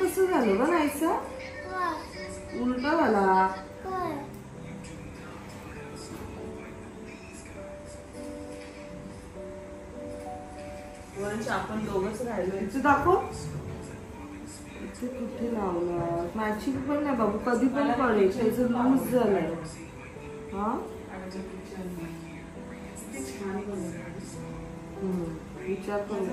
कसं झालं ग नाहीसा? उलटा झाला. आपण दोघंच राहिलो. इथे दाखव. इथे कुठे लावलं? मॅचिंग पण नाही बाबू, कधी पण पडेल. त्याचं लूज झालंय. हा विचार करू.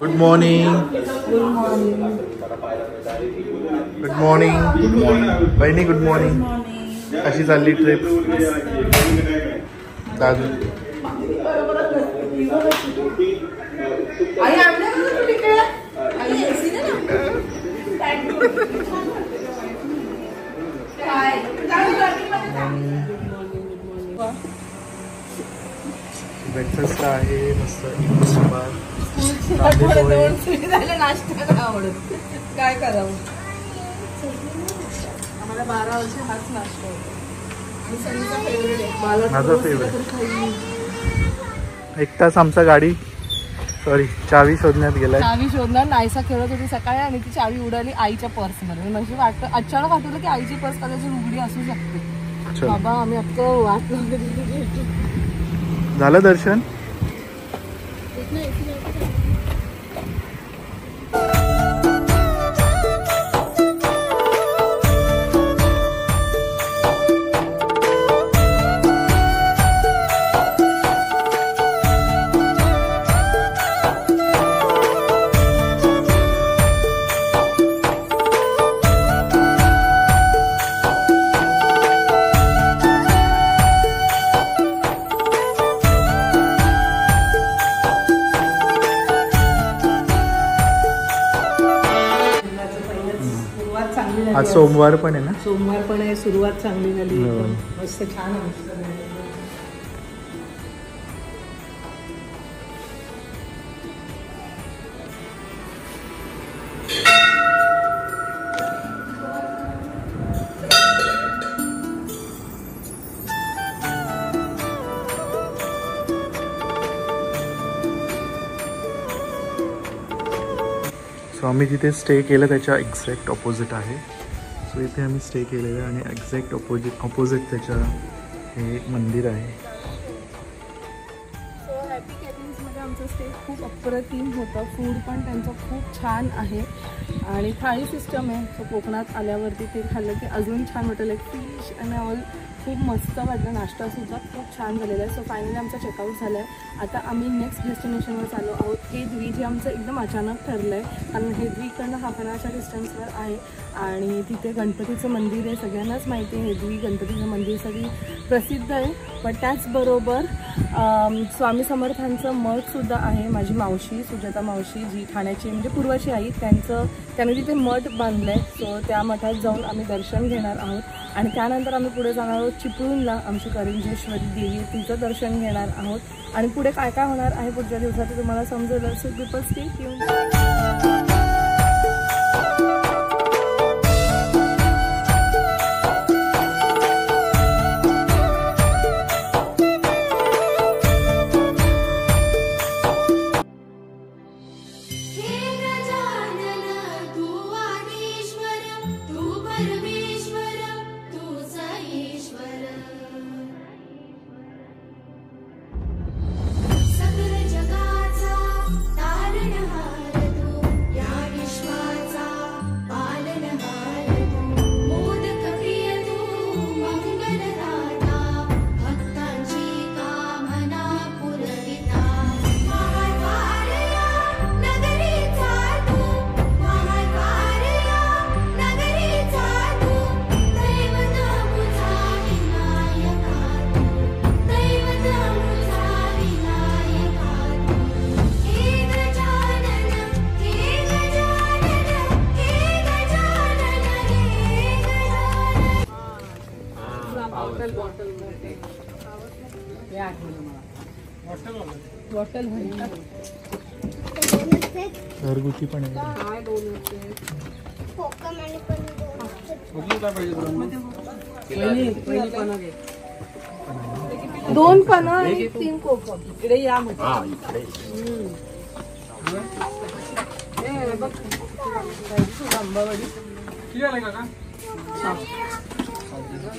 Good morning. Good morning. Good morning. बहिणी गुड मॉर्निंग. कशी चालली ट्रिप? दादू आई आणलं का तिकडे? आई एसी ना. काय? ब्रेकफास्ट आहे मस्त. नाश्ता आवडत काय करावं. आम्हाला 12 वर्ष हाच नाश्ता होता. माझा फेवरेट. 1 तास आमचा गाडी चावी शोधण्यात गेलाय. चावी शोधणार. नाहीसा खेळत होती सकाळी आणि ती चावी उडाली आईच्या पर्स मध्ये. म्हणजे वाटतं अचानक आठवलं की आईची पर्स कदाचित उघडी असू शकते. बाबा आम्ही आता वाट झालं दर्शन. आज सोमवार पण आहे ना. सोमवार पण आहे. सुरुवात चांगली झाली. मस्त छान आहे. सो आम्ही जिथे स्टे केलं त्याच्या एक्झॅक्ट ऑपोजिट आहे. सो इथे आम्ही स्टे केलेलं आहे आणि एक्झॅक्ट ऑपोजिट त्याच्या हे एक मंदिर आहे. सो हॅपी कॅबिन्समध्ये आमचं स्टे खूप अप्रतिम होतं. फूड पण त्यांचं खूप छान आहे आणि थाळी सिस्टम आहे. सो कोकणात आल्यावरती ते खाल्लं की अजून छान वाटलं. लाईक फिश आणि ऑल खूप मस्त वाटलं. नाश्तासुद्धा खूप छान झालेला आहे. सो फायनली आमचा चेकआउट झाला आहे. आता आम्ही नेक्स्ट डेस्टिनेशनवर चालू आहोत. हेदवी, जे आमचं एकदम अचानक ठरलं आहे कारण हेदवीकडनं हाफ एन आवरच्या डिस्टन्सवर आहे आणि तिथे गणपतीचं मंदिर आहे. सगळ्यांनाच माहिती आहे हेदवी गणपतीचं मंदिर सगळी प्रसिद्ध आहे. पण त्याचबरोबर स्वामी समर्थांचं मठसुद्धा आहे. माझी मावशी सुजाता मावशी, जी ठाण्याची म्हणजे पूर्वाची आई, त्याने तिथे मठ बांधलं आहे. सो त्या मठात जाऊन आम्ही दर्शन घेणार आहोत आणि त्यानंतर आम्ही पुढे जाणार आहोत चिपळूणला. आमची करंजेश्वरी देवी, तिचं दर्शन घेणार आहोत आणि पुढे काय काय होणार आहे पुढच्या दिवसात तुम्हाला समजेल. So people stay tuned. Bottle घरगुती पण आहे. 2 पानं आणि 3 कोकम. इकडे या म्हणजे आंबावडी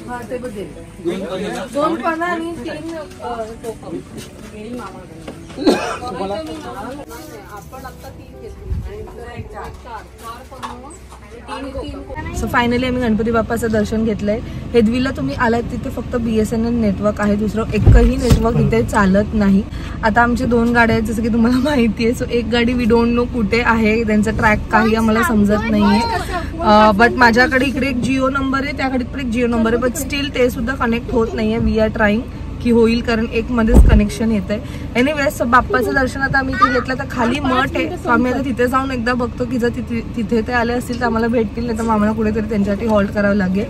हा ते बघेल 2 पानं आणि 3 कोकम. आपण आता 3 घेतली आणि 4 पानं. सो फायनली आम्ही गणपती बाप्पाचं दर्शन घेतलंय. हेदवीला तुम्ही आलात तिथे फक्त BSNL नेटवर्क आहे, दुसरं एकही नेटवर्क इथे चालत नाही. आता आमची 2 गाड्या आहेत जसं की तुम्हाला माहिती आहे. सो एक गाडी वी डोंट नो कुठे आहे, त्यांचा ट्रॅक काही आम्हाला समजत नाहीये. बट माझ्याकडे इकडे एक जिओ नंबर आहे, त्या गाडीत पण एक जिओ नंबर आहे, बट स्टील ते सुद्धा कनेक्ट होत नाहीये. वी आर ट्राईंग की होईल, कारण एक मध्येच कनेक्शन येत आहे. एनिवेज बाप्पाचं दर्शन आता आम्ही इथे घेतलं. तर खाली मठ आहे, सो आम्ही आता तिथे जाऊन एकदा बघतो की जर तिथे ते आले असतील तर आम्हाला भेटतील, नाही तर मग आम्हाला कुठेतरी त्यांच्यासाठी हॉल्ट करावं लागेल.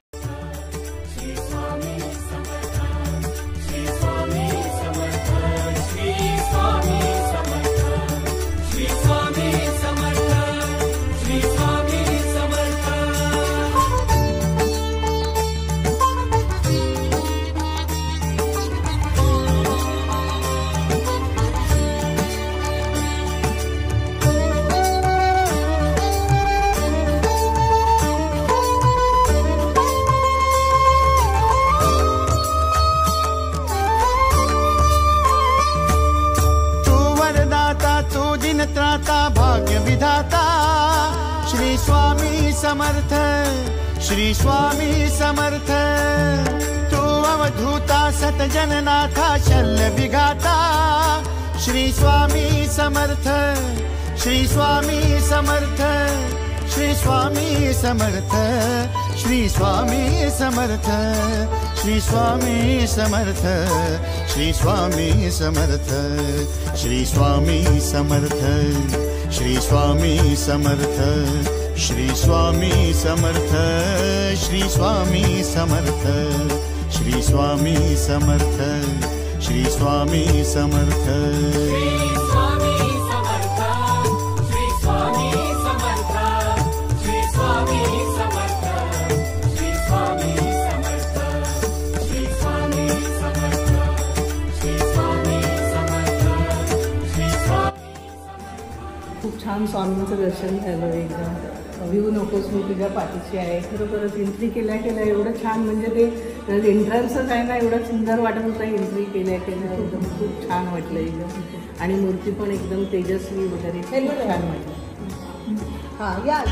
भाग्य विधाता श्री स्वामी समर्थ, श्री स्वामी समर्थ. तू अवधूता सतजननाथा शल्य विघाता श्री स्वामी समर्थ, श्री स्वामी समर्थ, श्री स्वामी समर्थ, श्री स्वामी समर्थ, श्री स्वामी समर्थ, श्री स्वामी समर्थ, श्री स्वामी समर्थ, श्री स्वामी समर्थ, श्री स्वामी समर्थ, श्री स्वामी समर्थ, श्री स्वामी समर्थ, श्री स्वामी समर्थ. खूप छान स्वामींचं दर्शन झालं. एकदम भिवू नकोस, मी तुझ्या पाठीशी आहे. खरोखरच एंट्री केल्या एवढं छान, म्हणजे ते एंट्रन्सच आहे ना, एवढं सुंदर वाटत होतं. एंट्री केल्या एकदम खूप छान वाटलं एकदम. आणि मूर्ती पण एकदम तेजस्वी वगैरे छान वाटलं. हां या.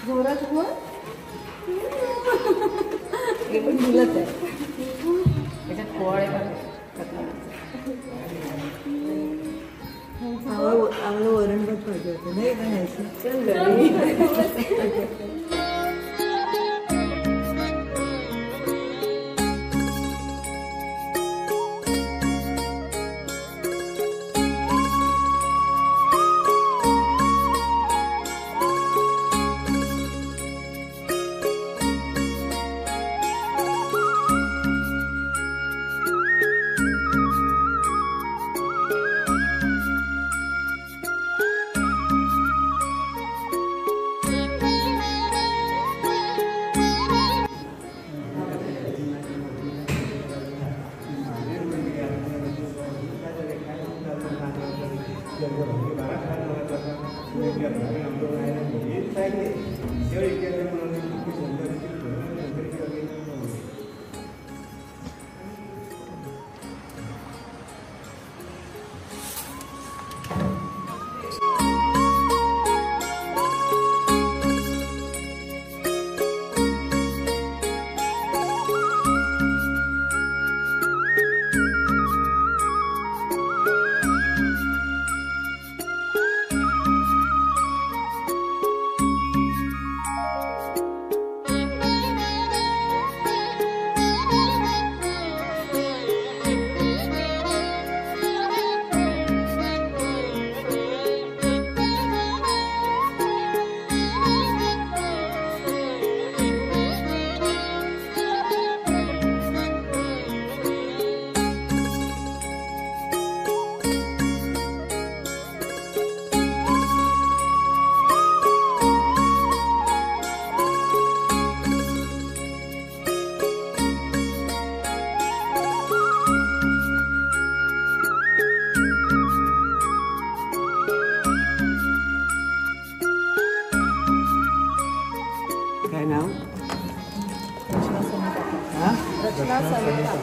जोरात बोल. हे पण मुलंच आहे, त्याच्यात पोळ आम्हाला वरण भात पाहिजे होतं नाही बनायचं. चल घरी. काय नाव? रचना समिता.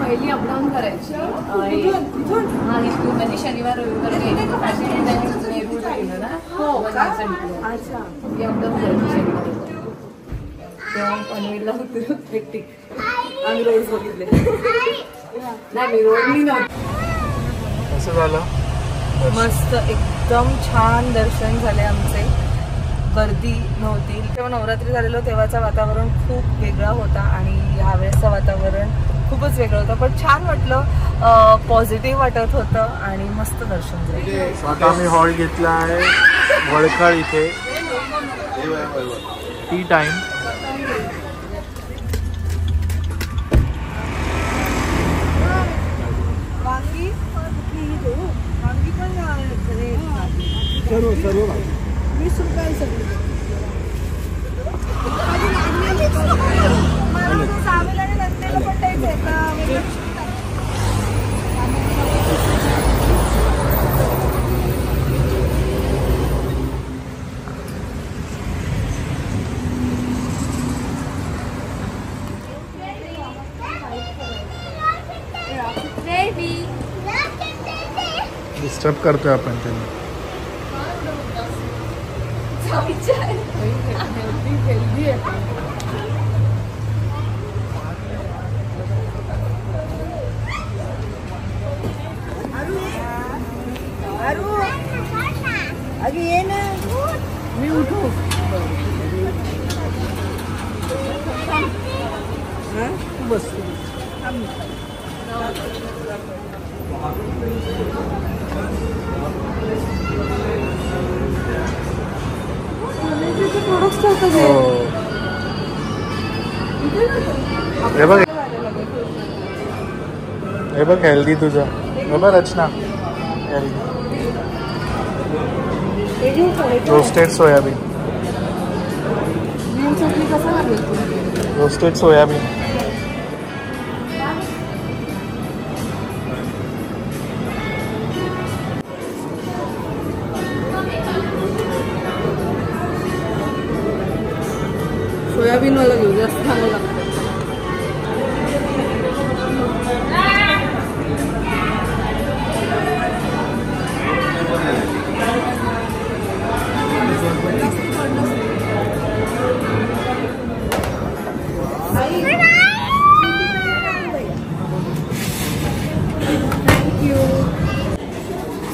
पहिली अपडाऊन करायची. हा इथून म्हणजे शनिवार रविवार फॅशन केलं ना. हो का? अच्छा मी अपडाऊन करायची शनिवार. तेव्हा पनवेलला होते व्यक्ती आम्ही रोज बघितले. नाही मी रोडली नव्हती. असं झालं. मस्त एकदम छान दर्शन झाले आमचे. गर्दी नव्हती. तेव्हा नवरात्री झालेलं तेव्हाचं वातावरण खूप वेगळा होता आणि ह्यावेळेसचं वातावरण खूपच वेगळं होतं, पण छान वाटलं. पॉझिटिव्ह वाटत होतं आणि मस्त दर्शन झालं. आता आम्ही हॉल घेतला आहे वडखळ इथे. T time. वांगी पण सर्व 20 रुपये सगळी. डिस्टर्ब करतोय आपण त्यांना. हेल्दी आहे. अगं ये ना. मी उठू. तू बस. प्रोडक्ट्स ठेवतात. हे बघ हे बघ हेल्दी तुझं. हे बघ रचना हेल्दी. Roasted soybean. कसं लागेल? Roasted soybean. सोयाबीन वाला घेऊ. जास्त चांगलं लागतं.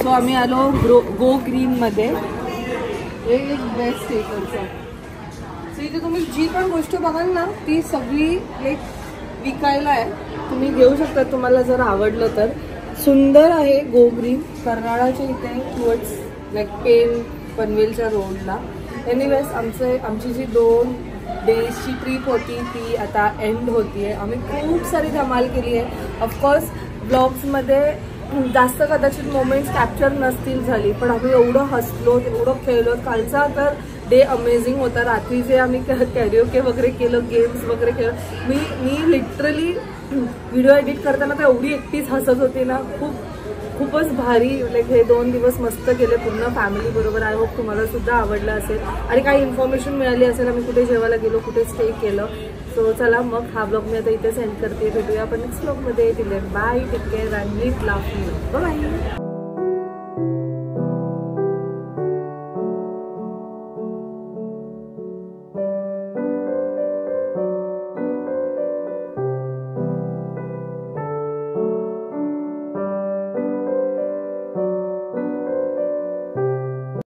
सो आम्ही आलो गो ग्रीन मध्ये. एक बेस्ट आहे इकडचं. सो इथे तुम्ही जी पण गोष्ट बघाल ना ती सगळी एक विकायला आहे. तुम्ही घेऊ शकता तुम्हाला जर आवडलं तर. सुंदर आहे गो ग्रीन. कर्नाळाच्या इथे टुवर्ड्स लाईक पेन पनवेलच्या रोडला. एनिवेज आमची जी 2 डेजची ट्रिप होती ती आता एंड होती आहे. आम्ही खूप सारी धमाल केली आहे. ऑफकोर्स ब्लॉग्समध्ये जास्त कदाचित मोमेंट्स कॅप्चर नसतील झाली, पण आम्ही एवढं हसलो एवढं खेळलो. कालचा तर डे अमेझिंग होता. रात्रीचे आम्ही कॅरिओके वगैरे केलं, गेम्स वगैरे केलं. मी लिटरली व्हिडिओ एडिट करताना तर एवढी एकटीच हसत होती ना. खूपच भारी. लाईक हे 2 दिवस मस्त गेले पूर्ण फॅमिली बरोबर. आय होप तुम्हाला सुद्धा आवडलं असेल आणि काही इन्फॉर्मेशन मिळाली असेल आम्ही कुठे जेवायला गेलो, कुठे स्टे केलं. सो चला मग हा ब्लॉग मी आता इथे सेंड करते. भेटूया आपण नेक्स्ट ब्लॉगमध्ये. Bye. Take care and leave laughing. Bye.